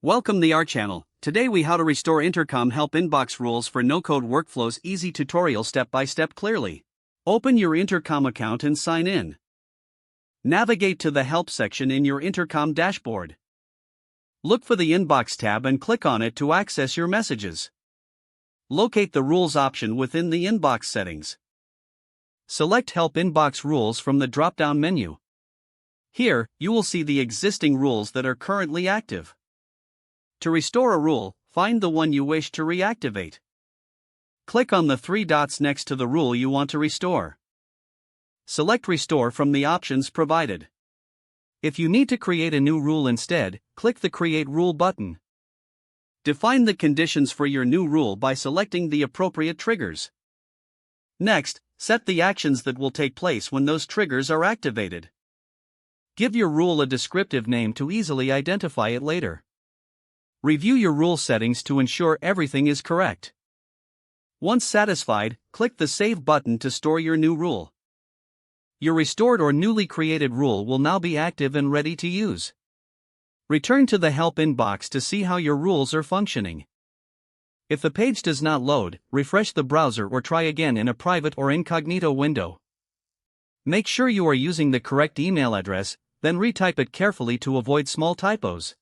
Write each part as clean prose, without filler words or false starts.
Welcome to our channel. Today we how to restore Intercom help inbox rules for no-code workflows. Easy tutorial step-by-step clearly. Open your Intercom account and sign in. Navigate to the help section in your Intercom dashboard. Look for the inbox tab and click on it to access your messages. Locate the rules option within the inbox settings. Select help inbox rules from the drop-down menu. Here, you will see the existing rules that are currently active. To restore a rule, find the one you wish to reactivate. Click on the three dots next to the rule you want to restore. Select Restore from the options provided. If you need to create a new rule instead, click the Create Rule button. Define the conditions for your new rule by selecting the appropriate triggers. Next, set the actions that will take place when those triggers are activated. Give your rule a descriptive name to easily identify it later. Review your rule settings to ensure everything is correct. Once satisfied, click the Save button to store your new rule. Your restored or newly created rule will now be active and ready to use. Return to the Help inbox to see how your rules are functioning. If the page does not load, refresh the browser or try again in a private or incognito window. Make sure you are using the correct email address, then retype it carefully to avoid small typos.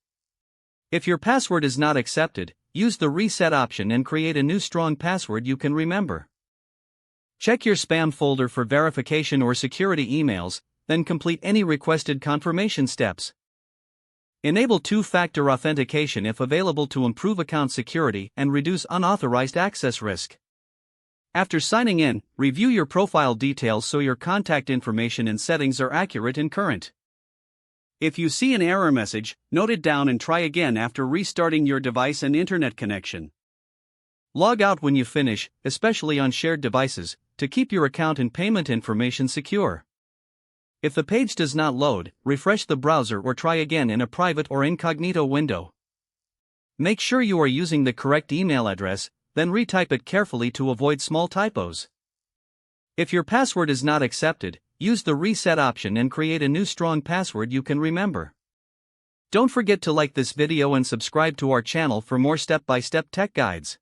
If your password is not accepted, use the Reset option and create a new strong password you can remember. Check your spam folder for verification or security emails, then complete any requested confirmation steps. Enable two-factor authentication if available to improve account security and reduce unauthorized access risk. After signing in, review your profile details so your contact information and settings are accurate and current. If you see an error message, note it down and try again after restarting your device and internet connection. Log out when you finish, especially on shared devices, to keep your account and payment information secure. If the page does not load, refresh the browser or try again in a private or incognito window. Make sure you are using the correct email address, then retype it carefully to avoid small typos. If your password is not accepted, use the Reset option and create a new strong password you can remember. Don't forget to like this video and subscribe to our channel for more step-by-step tech guides.